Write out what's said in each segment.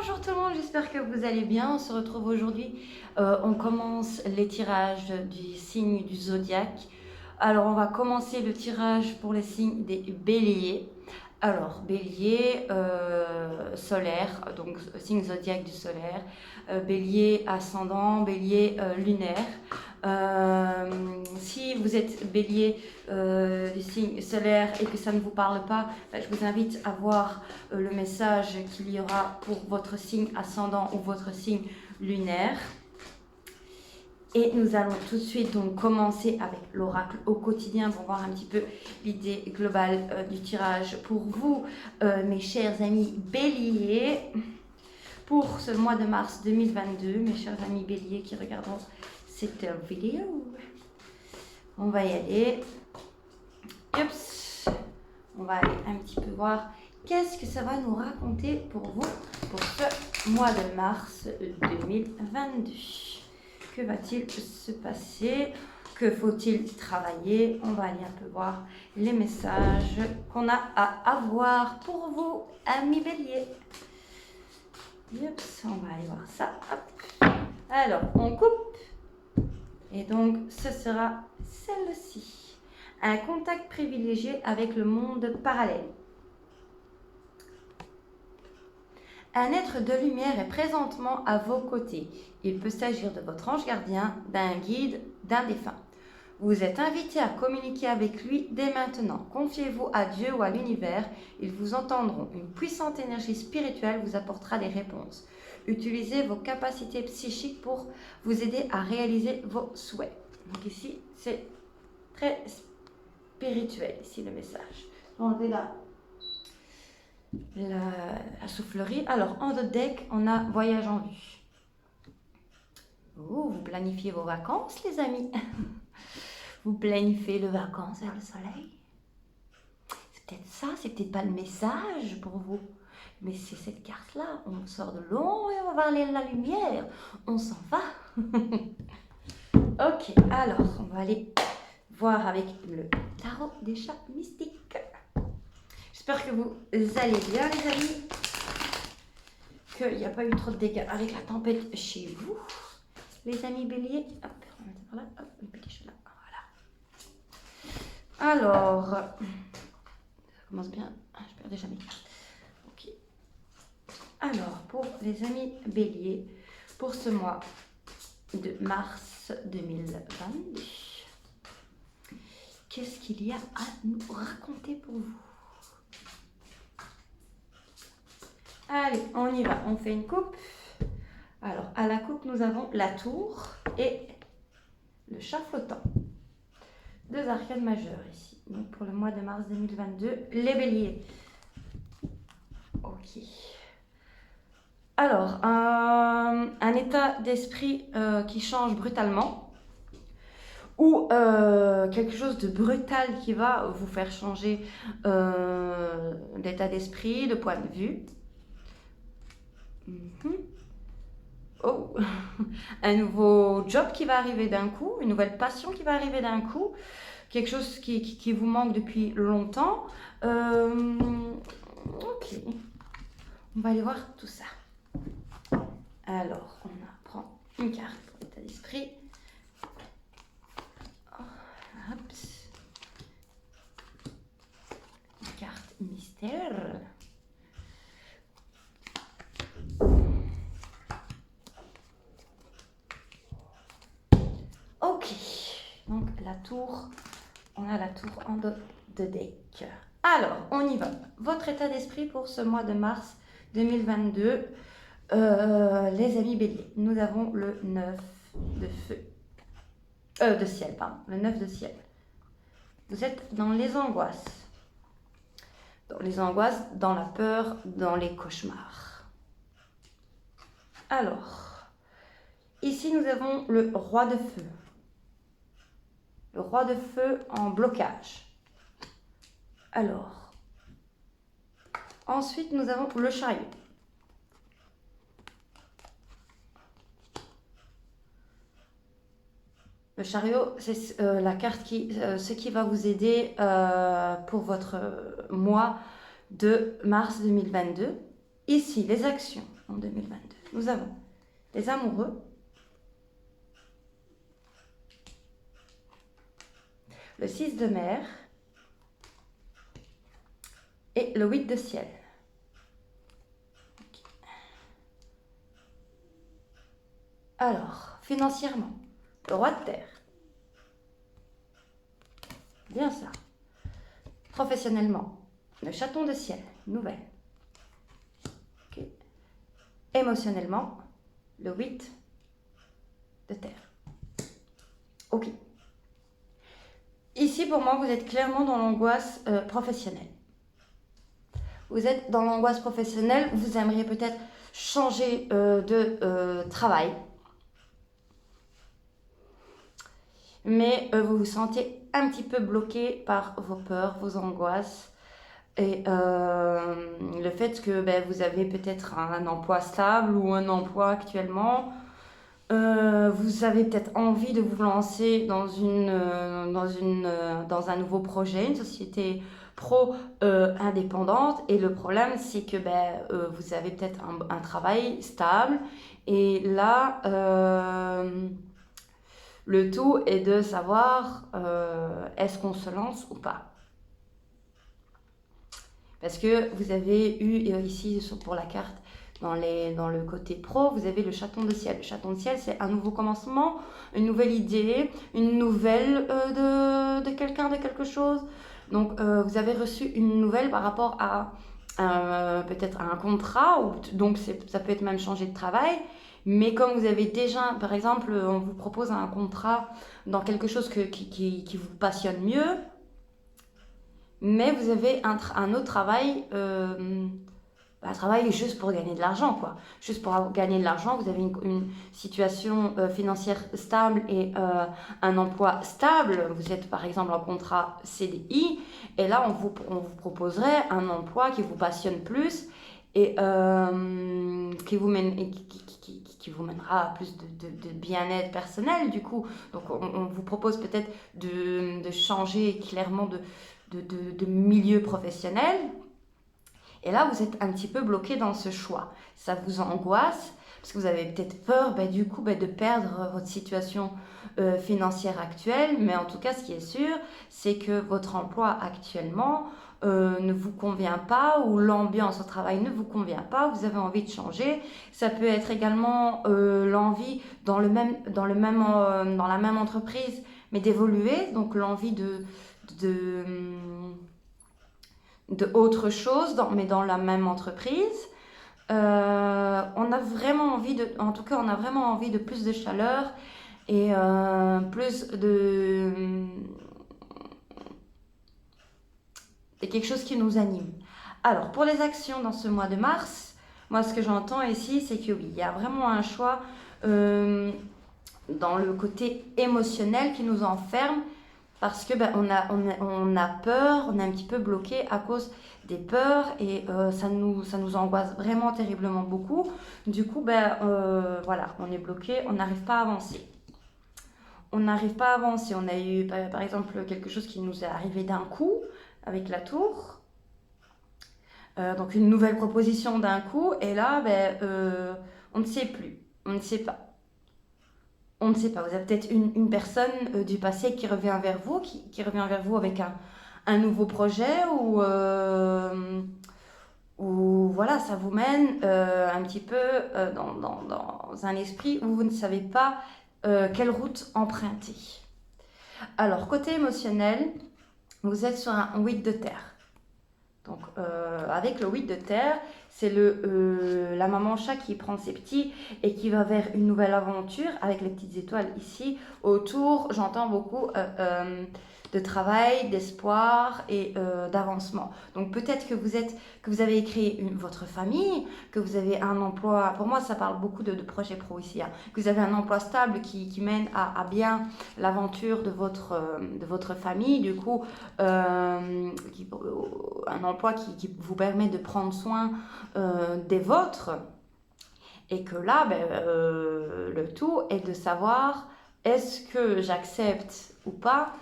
Bonjour tout le monde, j'espère que vous allez bien. On se retrouve aujourd'hui. On commence les tirages du signe du zodiaque. Alors, on va commencer le tirage pour les signes des béliers. Alors, bélier solaire, donc signe zodiaque du solaire, bélier ascendant, bélier lunaire. Si vous êtes bélier du signe solaire et que ça ne vous parle pas, je vous invite à voir le message qu'il y aura pour votre signe ascendant ou votre signe lunaire. Et nous allons tout de suite donc commencer avec l'oracle au quotidien pour voir un petit peu l'idée globale du tirage pour vous, mes chers amis béliers, pour ce mois de mars 2022, mes chers amis béliers qui regarderont cette vidéo. On va y aller. Oups. On va aller un petit peu voir qu'est-ce que ça va nous raconter pour vous pour ce mois de mars 2022. Que va-t-il se passer? Que faut-il travailler? On va aller un peu voir les messages qu'on a à avoir pour vous, amis béliers. Oups, on va aller voir ça. Hop. Alors, on coupe. Et donc, ce sera celle-ci. Un contact privilégié avec le monde parallèle. Un être de lumière est présentement à vos côtés. Il peut s'agir de votre ange gardien, d'un guide, d'un défunt. Vous êtes invité à communiquer avec lui dès maintenant. Confiez-vous à Dieu ou à l'univers, ils vous entendront. Une puissante énergie spirituelle vous apportera des réponses. Utilisez vos capacités psychiques pour vous aider à réaliser vos souhaits. Donc ici, c'est très spirituel, ici le message. Enlevez la soufflerie. Alors, en deux decks, on a voyage en vue. Oh, vous planifiez vos vacances, les amis. Vous planifiez les vacances vers le soleil. C'est peut-être ça, c'est peut-être pas le message pour vous. Mais c'est cette carte-là. On sort de l'ombre et on va aller à la lumière. On s'en va. Ok, alors, on va aller voir avec le tarot des chats mystiques. J'espère que vous allez bien, les amis. Qu'il n'y a pas eu trop de dégâts avec la tempête chez vous. Les amis béliers. Hop, on va mettre par là. Hop, le petit chat là. Voilà. Alors, ça commence bien. Je perds déjà mes cartes. Ok. Alors, pour les amis béliers, pour ce mois de mars 2022, qu'est-ce qu'il y a à nous raconter pour vous? Allez, on y va, on fait une coupe. Alors, à la coupe, nous avons la tour et le chat flottant. Deux arcades majeures ici. Donc, pour le mois de mars 2022, les béliers. Ok. Alors, un état d'esprit qui change brutalement. Ou quelque chose de brutal qui va vous faire changer d'état d'esprit, de point de vue. Oh, un nouveau job qui va arriver d'un coup, une nouvelle passion qui va arriver d'un coup, quelque chose qui vous manque depuis longtemps. Ok, on va aller voir tout ça. Alors, on prend une carte pour l'état d'esprit. Hop. Une carte mystère. Ok, donc la tour, on a la tour en deux deck. Alors, on y va. Votre état d'esprit pour ce mois de mars 2022, les amis béliers. Nous avons le 9 de feu, de ciel, pardon, le 9 de ciel. Vous êtes dans les angoisses. Dans les angoisses, dans la peur, dans les cauchemars. Alors, ici nous avons le roi de feu. Le roi de feu en blocage. Alors, ensuite nous avons le chariot. Le chariot, c'est la carte ce qui va vous aider pour votre mois de mars 2022. Ici, les actions en 2022. Nous avons les amoureux, le 6 de mer et le 8 de ciel. Okay. Alors, financièrement, le roi de terre. Bien ça. Professionnellement, le chaton de ciel, nouvelle. Okay. Émotionnellement, le 8 de terre. Ok. Ici, pour moi, vous êtes clairement dans l'angoisse professionnelle. Vous êtes dans l'angoisse professionnelle, vous aimeriez peut-être changer de travail. Mais vous vous sentez un petit peu bloqué par vos peurs, vos angoisses. Et le fait que vous avez peut-être un emploi stable ou un emploi actuellement. Vous avez peut-être envie de vous lancer dans un nouveau projet, une société pro indépendante. Et le problème, c'est que vous avez peut-être un travail stable. Et là, le tout est de savoir est-ce qu'on se lance ou pas. Parce que vous avez eu ici pour la carte, dans le côté pro, vous avez le chaton de ciel. Le chaton de ciel, c'est un nouveau commencement, une nouvelle idée, une nouvelle de quelqu'un, de quelque chose. Donc, vous avez reçu une nouvelle par rapport à peut-être un contrat, donc ça peut être même changer de travail. Mais comme vous avez déjà, par exemple, on vous propose un contrat dans quelque chose qui vous passionne mieux, mais vous avez un autre travail, un travail juste pour gagner de l'argent, quoi. Juste pour gagner de l'argent, vous avez une situation financière stable et un emploi stable. Vous êtes par exemple en contrat CDI, et là on vous proposerait un emploi qui vous passionne plus et qui vous mènera à plus de bien-être personnel, du coup. Donc on vous propose peut-être de changer clairement de milieu professionnel. Et là, vous êtes un petit peu bloqué dans ce choix. Ça vous angoisse parce que vous avez peut-être peur du coup de perdre votre situation financière actuelle. Mais en tout cas, ce qui est sûr, c'est que votre emploi actuellement ne vous convient pas, ou l'ambiance au travail ne vous convient pas, vous avez envie de changer. Ça peut être également l'envie dans la même entreprise, mais d'évoluer, donc l'envie de autre chose, mais dans la même entreprise. On a vraiment envie on a vraiment envie de plus de chaleur et plus c'est quelque chose qui nous anime. Alors, pour les actions dans ce mois de mars, moi, ce que j'entends ici, c'est que oui, il y a vraiment un choix dans le côté émotionnel qui nous enferme, parce que on a peur, on est un petit peu bloqué à cause des peurs, et ça nous angoisse vraiment terriblement beaucoup. Du coup, voilà, on est bloqué, on n'arrive pas à avancer. On n'arrive pas à avancer. On a eu par exemple quelque chose qui nous est arrivé d'un coup avec la tour. Donc une nouvelle proposition d'un coup, et là, on ne sait plus, on ne sait pas. On ne sait pas, vous avez peut-être une personne du passé qui revient vers vous, qui revient vers vous avec un nouveau projet, ou voilà, ça vous mène un petit peu dans un esprit où vous ne savez pas quelle route emprunter. Alors, côté émotionnel, vous êtes sur un 8 de terre. Donc, avec le 8 de terre, c'est la maman chat qui prend ses petits et qui va vers une nouvelle aventure, avec les petites étoiles ici autour. J'entends beaucoup de travail, d'espoir et d'avancement. Donc peut-être que vous avez créé votre famille, que vous avez un emploi. Pour moi, ça parle beaucoup de projets pro ici, hein. Que vous avez un emploi stable qui mène à bien l'aventure de votre famille. Du coup, un emploi qui vous permet de prendre soin des vôtres. Et que là, le tout est de savoir, est-ce que j'accepte ou pas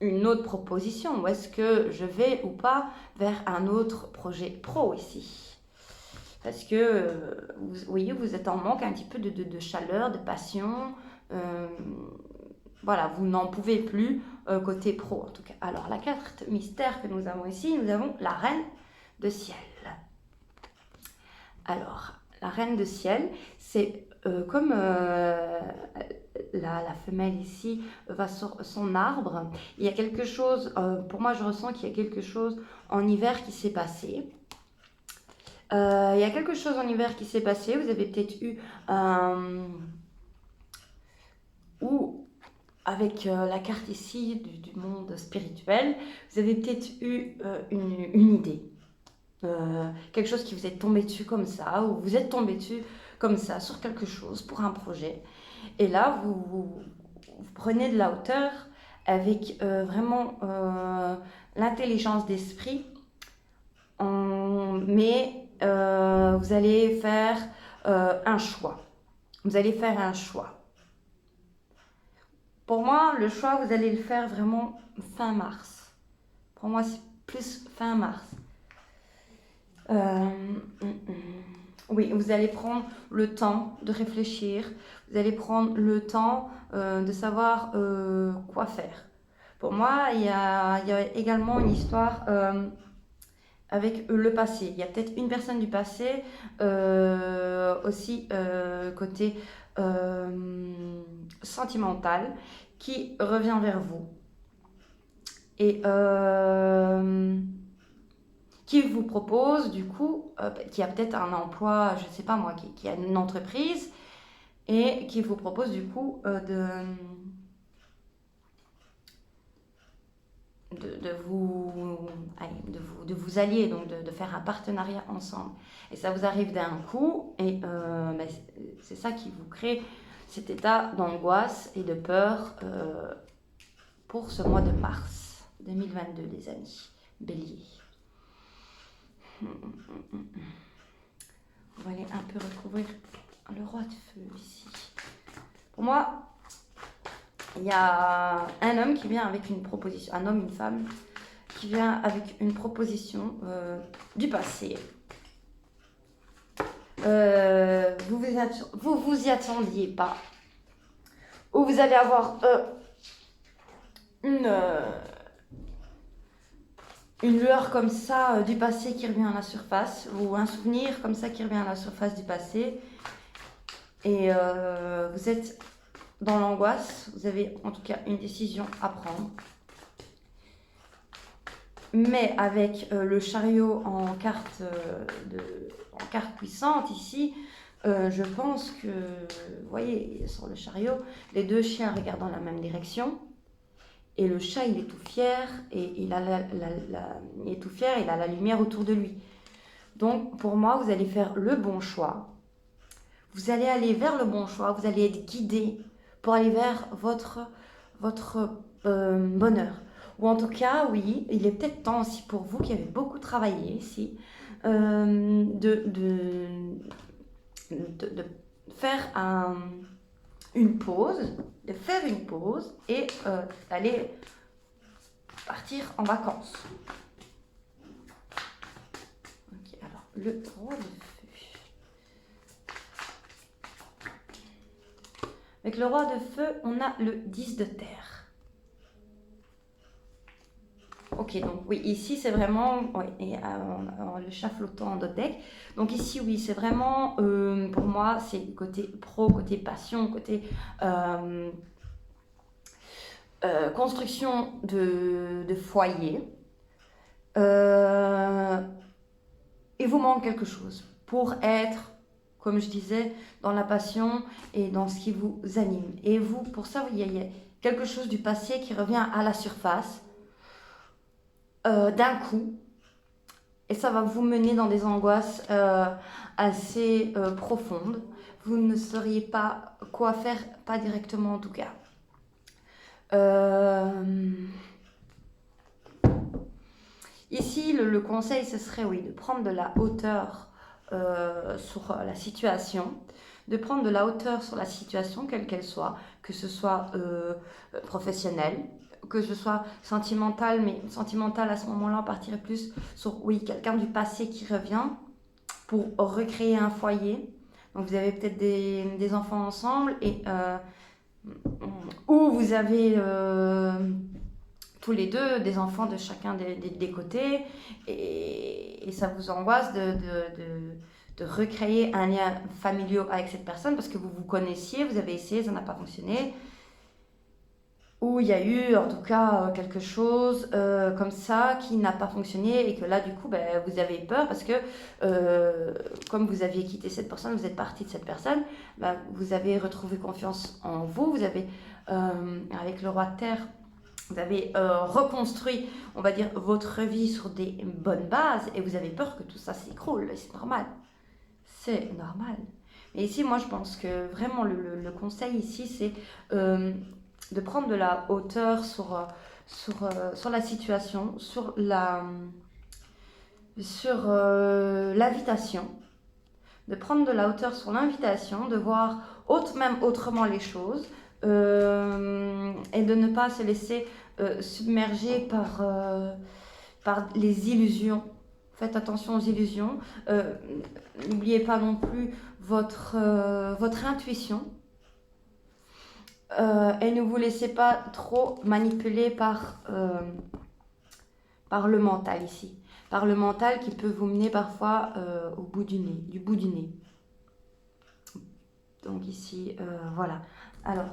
une autre proposition, ou est-ce que je vais ou pas vers un autre projet pro ici? Parce que, vous voyez, vous êtes en manque un petit peu de chaleur, de passion. Voilà, vous n'en pouvez plus côté pro en tout cas. Alors la carte mystère que nous avons ici, nous avons la reine de ciel. Alors, la reine de ciel, c'est comme la femelle ici va sur son arbre. Il y a quelque chose, pour moi je ressens qu'il y a quelque chose en hiver qui s'est passé. Il y a quelque chose en hiver qui s'est passé. Vous avez peut-être eu ou avec la carte ici du monde spirituel, vous avez peut-être eu une idée. Quelque chose qui vous est tombé dessus comme ça, ou vous êtes tombé dessus comme ça sur quelque chose pour un projet. Et là, vous prenez de la hauteur avec vraiment l'intelligence d'esprit, mais vous allez faire un choix. Vous allez faire un choix. Pour moi, le choix, vous allez le faire vraiment fin mars. Pour moi, c'est plus fin mars. Oui, vous allez prendre le temps de réfléchir. Vous allez prendre le temps de savoir quoi faire. Pour moi, il y a également une histoire avec le passé. Il y a peut-être une personne du passé aussi côté sentimental qui revient vers vous et qui vous propose du coup, qui a peut-être un emploi, je ne sais pas moi, qui a une entreprise et qui vous propose du coup de vous allier, donc de faire un partenariat ensemble. Et ça vous arrive d'un coup, et c'est ça qui vous crée cet état d'angoisse et de peur pour ce mois de mars 2022, les amis. Bélier. On va aller un peu recouvrir le roi de feu ici. Pour moi, il y a un homme qui vient avec une proposition, un homme, une femme, qui vient avec une proposition du passé. Vous vous y attendiez pas. Ou vous allez avoir une lueur comme ça du passé qui revient à la surface, ou un souvenir comme ça qui revient à la surface du passé. Et vous êtes dans l'angoisse, vous avez en tout cas une décision à prendre. Mais avec le chariot en carte puissante ici, je pense que, vous voyez, sur le chariot, les deux chiens regardent dans la même direction. Et le chat, il est tout fier, et il a il est tout fier, il a la lumière autour de lui. Donc, pour moi, vous allez faire le bon choix. Vous allez aller vers le bon choix, vous allez être guidé pour aller vers votre bonheur. Ou en tout cas, oui, il est peut-être temps aussi pour vous qui avez beaucoup travaillé ici, de faire une pause, et d'aller partir en vacances. Ok, alors le roi de feu. Avec le roi de feu, on a le 10 de terre. Ok, donc oui, ici c'est vraiment le chat flottant en deck. Donc ici, oui, c'est vraiment, pour moi, c'est côté pro, côté passion, côté construction de foyer. Il vous manque quelque chose pour être, comme je disais, dans la passion et dans ce qui vous anime. Et vous, pour ça, il y a quelque chose du passé qui revient à la surface d'un coup. Et ça va vous mener dans des angoisses assez profondes. Vous ne sauriez pas quoi faire, pas directement en tout cas. Ici, le conseil, ce serait, oui, de prendre de la hauteur sur la situation, de prendre de la hauteur sur la situation, quelle qu'elle soit, que ce soit professionnelle, que ce soit sentimental, mais sentimental à ce moment-là, on partirait plus sur, oui, quelqu'un du passé qui revient pour recréer un foyer. Donc vous avez peut-être des enfants ensemble, ou vous avez tous les deux des enfants de chacun des côtés, et ça vous angoisse de recréer un lien familial avec cette personne parce que vous vous connaissiez, vous avez essayé, ça n'a pas fonctionné. Ou il y a eu en tout cas quelque chose comme ça qui n'a pas fonctionné et que là du coup vous avez peur parce que comme vous aviez quitté cette personne, vous êtes parti de cette personne, vous avez retrouvé confiance en vous, vous avez avec le roi de terre, vous avez reconstruit, on va dire, votre vie sur des bonnes bases et vous avez peur que tout ça s'écroule, c'est normal. C'est normal. Mais ici, moi, je pense que vraiment, le conseil ici, c'est de prendre de la hauteur sur la situation, sur l'invitation, de prendre de la hauteur sur l'invitation, de voir même autrement les choses et de ne pas se laisser submerger par les illusions. Faites attention aux illusions. N'oubliez pas non plus votre intuition. Et ne vous laissez pas trop manipuler par le mental ici. Par le mental qui peut vous mener parfois au bout du nez. Donc ici, voilà. Alors,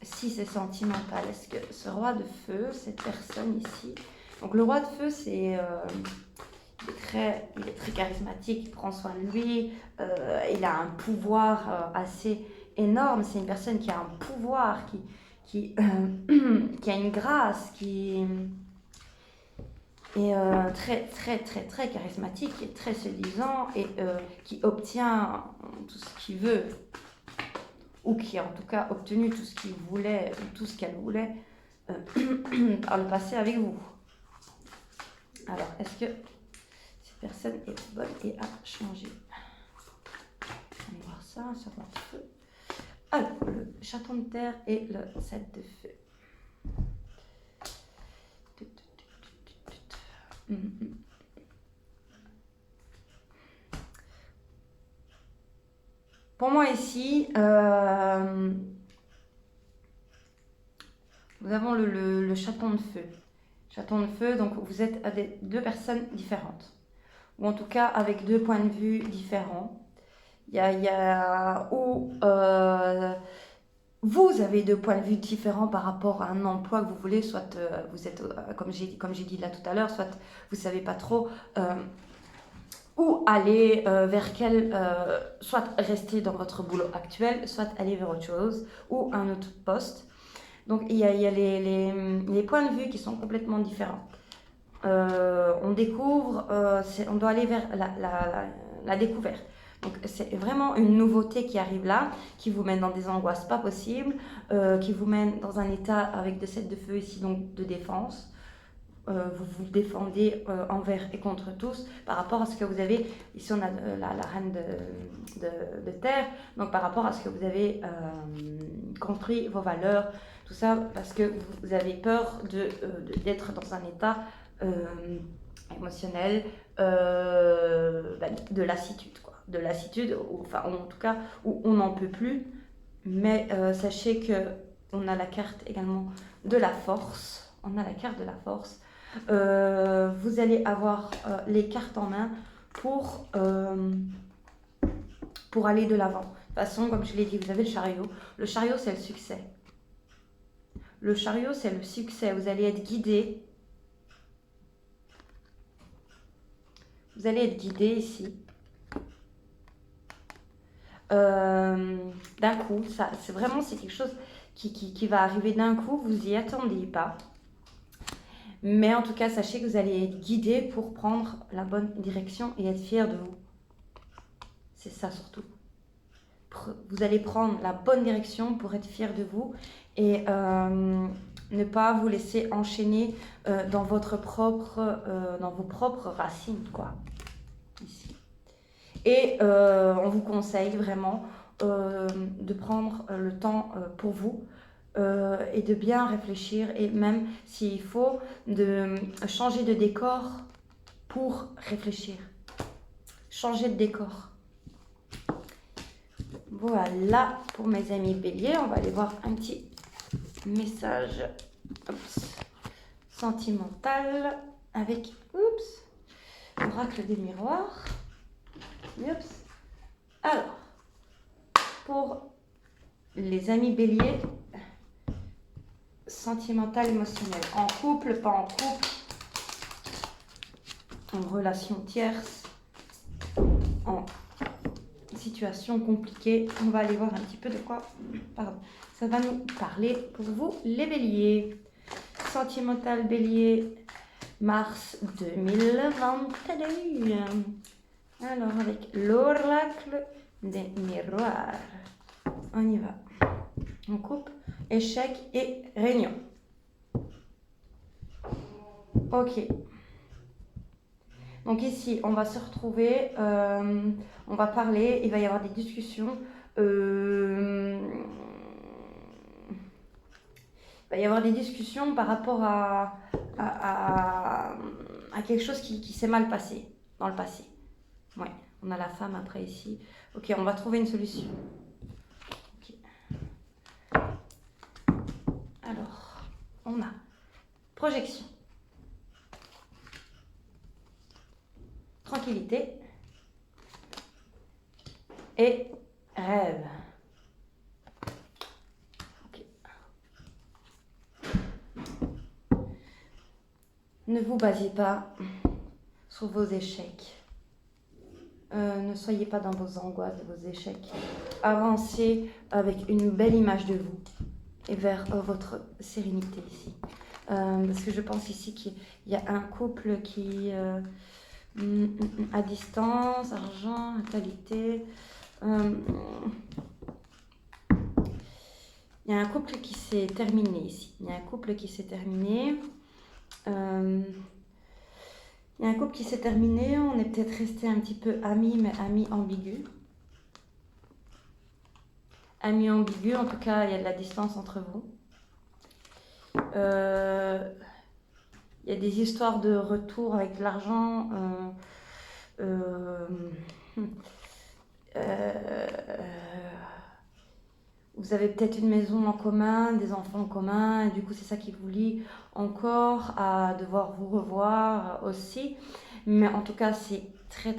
si c'est sentimental, est-ce que ce roi de feu, cette personne ici... Donc le roi de feu, il est très charismatique, il prend soin de lui, il a un pouvoir assez énorme. C'est une personne qui a un pouvoir, qui a une grâce, qui est très, très, très, très charismatique, qui est très séduisant et qui obtient tout ce qu'il veut, ou qui a en tout cas obtenu tout ce qu'il voulait, tout ce qu'elle voulait par le passé avec vous. Alors, est-ce que cette personne est bonne et a changé? On va voir ça, sur votre feu. Alors, le chaton de terre et le 7 de feu. Pour moi ici, nous avons le chaton de feu. Chaton de feu, donc vous êtes deux personnes différentes. Ou en tout cas avec deux points de vue différents. Il y a où vous avez deux points de vue différents par rapport à un emploi que vous voulez, soit vous êtes, comme j'ai dit là tout à l'heure, soit vous ne savez pas trop où aller, vers quel, soit rester dans votre boulot actuel, soit aller vers autre chose, ou un autre poste. Donc il y a les points de vue qui sont complètement différents. On découvre, on doit aller vers la découverte. Donc c'est vraiment une nouveauté qui arrive là, qui vous mène dans des angoisses pas possibles, qui vous mène dans un état avec des 7 de feu ici, donc de défense. Vous vous défendez envers et contre tous par rapport à ce que vous avez, ici on a la reine de terre, donc par rapport à ce que vous avez construit, vos valeurs, tout ça, parce que vous avez peur d'être dans un état émotionnel de lassitude, quoi. De lassitude, enfin en tout cas où on n'en peut plus, mais sachez que on a la carte également de la force, on a la carte de la force. Vous allez avoir les cartes en main pour aller de l'avant. De toute façon, comme je l'ai dit, vous avez le chariot. Le chariot, c'est le succès. Le chariot, c'est le succès. Vous allez être guidé. Vous allez être guidé ici. D'un coup, ça, c'est quelque chose qui va arriver d'un coup. Vous y attendez pas. Mais en tout cas, sachez que vous allez être guidé pour prendre la bonne direction et être fier de vous. C'est ça surtout. Vous allez prendre la bonne direction pour être fier de vous et ne pas vous laisser enchaîner dans vos propres racines, quoi. Ici. Et on vous conseille vraiment de prendre le temps pour vous, et de bien réfléchir, et même s'il faut, de changer de décor pour réfléchir. Changer de décor. Voilà pour mes amis béliers. On va aller voir un petit message sentimental avec l'oracle des miroirs. Alors, pour les amis béliers, sentimental, émotionnel, en couple, pas en couple, en relation tierce, en situation compliquée. On va aller voir un petit peu de quoi ça va nous parler pour vous les béliers. Sentimental bélier, mars 2021. Alors avec l'oracle des miroirs, on y va. On coupe échec et réunion. Ok. Donc ici, on va se retrouver, on va parler, il va y avoir des discussions. Il va y avoir des discussions par rapport à quelque chose qui s'est mal passé dans le passé. Ouais, on a la femme après ici. Ok, on va trouver une solution. Okay. Alors, on a projection, tranquillité et rêve. Okay. Ne vous basez pas sur vos échecs. Ne soyez pas dans vos angoisses, vos échecs. Avancez avec une belle image de vous et vers votre sérénité ici. Parce que je pense ici qu'il y a un couple qui à distance, argent, natalité. Il y a un couple qui s'est terminé ici. Il y a un couple qui s'est terminé. Il y a un couple qui s'est terminé, on est peut-être resté un petit peu amis, mais amis ambigus. Amis ambigus, en tout cas, il y a de la distance entre vous. Il y a des histoires de retour avec de l'argent. Vous avez peut-être une maison en commun, des enfants en commun, et du coup c'est ça qui vous lie encore à devoir vous revoir aussi. Mais en tout cas c'est très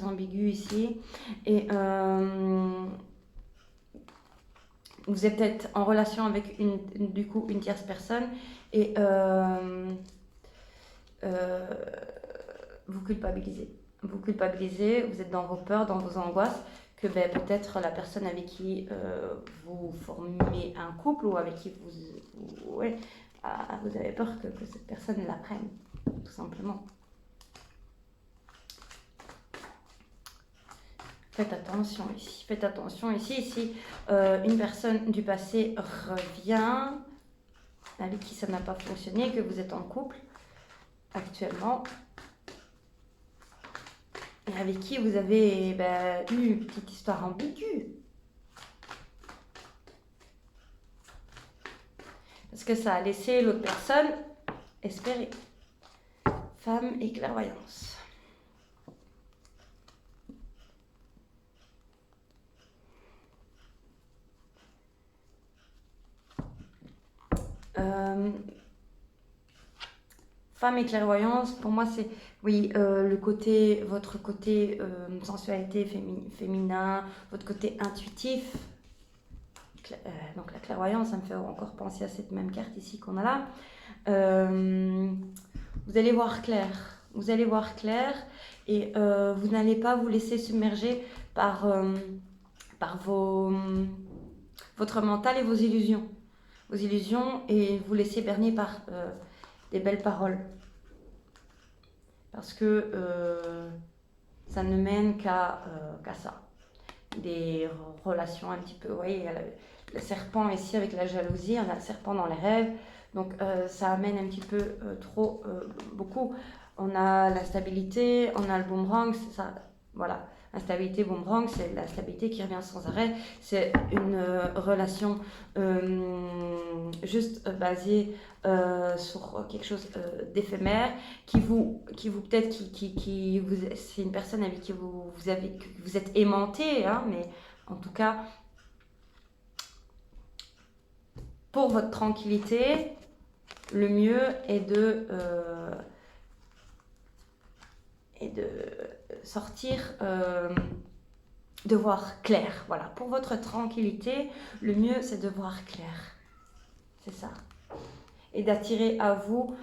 ambigu ici. Et vous êtes peut-être en relation avec du coup une tierce personne et vous culpabilisez. Vous culpabilisez, vous êtes dans vos peurs, dans vos angoisses, que peut-être la personne avec qui vous formez un couple ou avec qui vous avez peur que cette personne la prenne, tout simplement. Faites attention ici. Faites attention ici. Si une personne du passé revient, avec qui ça n'a pas fonctionné, que vous êtes en couple actuellement, et avec qui vous avez eu une petite histoire ambiguë. Parce que ça a laissé l'autre personne espérer. Femme et clairvoyance. Femme et clairvoyance, pour moi, c'est votre côté sensualité féminin, votre côté intuitif. Donc la clairvoyance, ça me fait encore penser à cette même carte ici qu'on a là. Vous allez voir clair. Vous allez voir clair et vous n'allez pas vous laisser submerger par votre mental et vos illusions. Vos illusions et vous laisser berner par des belles paroles. Parce que ça ne mène qu'à ça. Des relations un petit peu, vous voyez, il y a le serpent ici avec la jalousie, on a le serpent dans les rêves, donc ça amène un petit peu beaucoup. On a la stabilité, on a le boomerang, c'est ça, voilà, Instabilité boomerang, c'est la stabilité qui revient sans arrêt. C'est une relation juste basée sur quelque chose d'éphémère qui vous peut-être qui vous c'est une personne avec qui vous êtes aimanté, hein, mais en tout cas pour votre tranquillité, le mieux est de sortir, de voir clair. Voilà, pour votre tranquillité, le mieux c'est de voir clair. C'est ça. Et d'attirer à vous,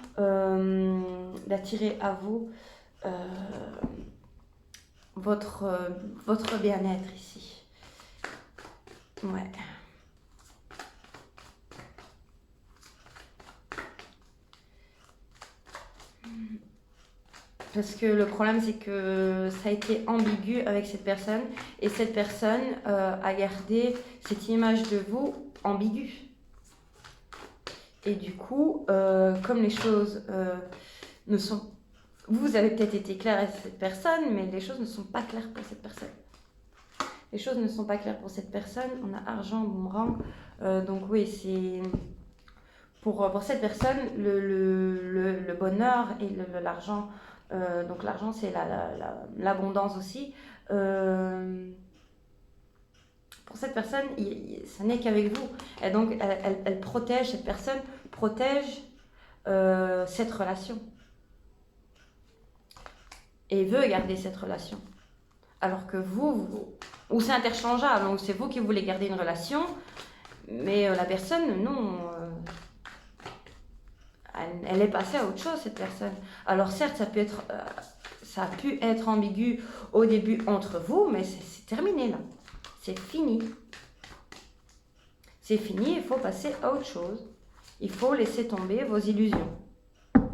votre bien-être ici. Ouais. Parce que le problème, c'est que ça a été ambigu avec cette personne. Et cette personne a gardé cette image de vous ambiguë. Et du coup, comme les choses ne sont... Vous avez peut-être été clair avec cette personne, mais les choses ne sont pas claires pour cette personne. Les choses ne sont pas claires pour cette personne. On a argent, boomerang. Donc oui, c'est... Pour cette personne, le bonheur et l'argent... donc l'argent, c'est l'abondance aussi. Pour cette personne, ça n'est qu'avec vous. Et donc, elle protège, cette personne protège cette relation. Et veut garder cette relation. Alors que ou c'est interchangeable, donc c'est vous qui voulez garder une relation, mais la personne, non... elle est passée à autre chose, cette personne. Alors certes, ça a pu être ambigu au début entre vous, mais c'est terminé là. C'est fini. C'est fini, il faut passer à autre chose. Il faut laisser tomber vos illusions.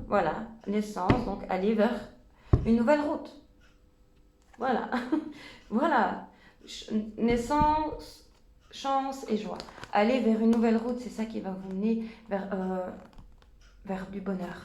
Voilà, naissance, donc aller vers une nouvelle route. Voilà. Voilà. Naissance, chance et joie. Aller vers une nouvelle route, c'est ça qui va vous mener vers du bonheur.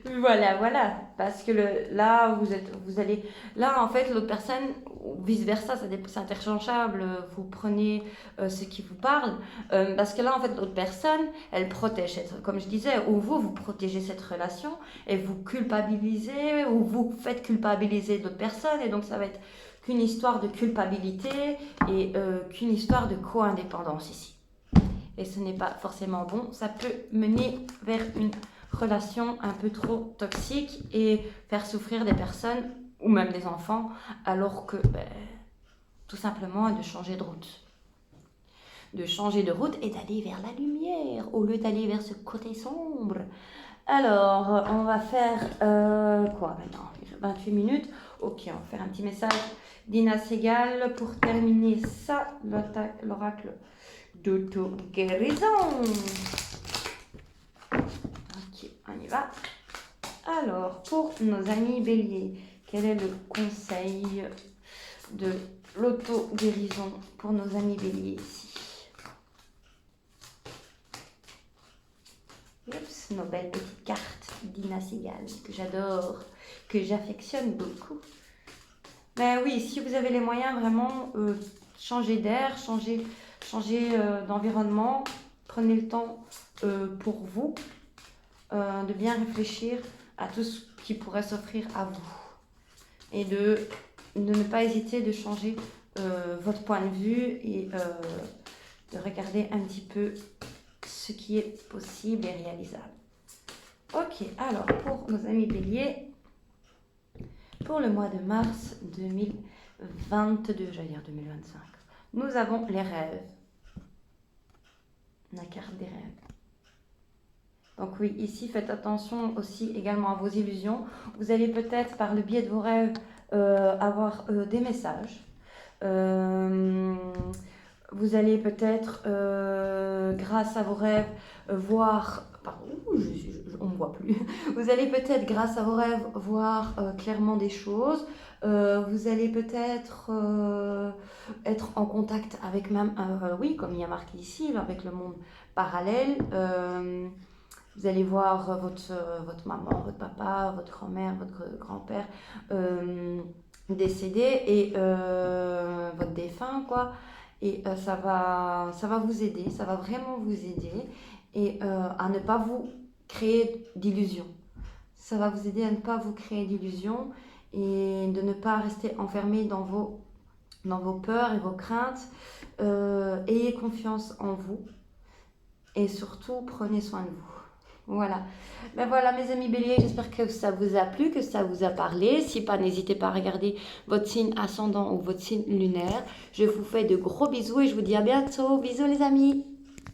Voilà. Parce que là, vous allez... Là, en fait, l'autre personne, ou vice-versa, c'est interchangeable. Vous prenez ce qui vous parle. Parce que là, en fait, l'autre personne, elle protège, comme je disais, ou vous protégez cette relation et vous culpabilisez, ou vous faites culpabiliser d'autres personnes. Et donc, ça va être qu'une histoire de culpabilité et qu'une histoire de co-indépendance ici. Et ce n'est pas forcément bon. Ça peut mener vers une relation un peu trop toxique et faire souffrir des personnes ou même des enfants, alors que tout simplement de changer de route. De changer de route et d'aller vers la lumière au lieu d'aller vers ce côté sombre. Alors, on va faire quoi maintenant? 28 minutes. Ok, on va faire un petit message d'Ina Segal pour terminer ça, l'oracle d'auto-guérison. Ok, on y va. Alors, pour nos amis béliers, quel est le conseil de l'auto-guérison pour nos amis béliers ici? Oups, nos belles petites cartes d'Ina Segal que j'adore, que j'affectionne beaucoup. Ben oui, si vous avez les moyens, vraiment, changer d'air, changer d'environnement, prenez le temps pour vous de bien réfléchir à tout ce qui pourrait s'offrir à vous et de ne pas hésiter de changer votre point de vue et de regarder un petit peu ce qui est possible et réalisable. Ok, alors pour nos amis béliers, pour le mois de mars 2022, j'allais dire 2025, nous avons les rêves. La carte des rêves. Donc oui, ici, faites attention aussi également à vos illusions. Vous allez peut-être, par le biais de vos rêves, avoir des messages. Vous allez peut-être, grâce à vos rêves, voir... Pardon, on ne me voit plus. Vous allez peut-être, grâce à vos rêves, voir clairement des choses. Vous allez peut-être être en contact avec même, oui, comme il y a marqué ici, avec le monde parallèle. Vous allez voir votre maman, votre papa, votre grand-mère, votre grand-père décédé et votre défunt, quoi. Et ça va vous aider, ça va vraiment vous aider et à ne pas vous créer d'illusions. Ça va vous aider à ne pas vous créer d'illusions et de ne pas rester enfermé dans vos peurs et vos craintes. Ayez confiance en vous et surtout prenez soin de vous. Voilà. Ben voilà mes amis béliers, j'espère que ça vous a plu, que ça vous a parlé. Si pas, n'hésitez pas à regarder votre signe ascendant ou votre signe lunaire. Je vous fais de gros bisous et je vous dis à bientôt. Bisous les amis.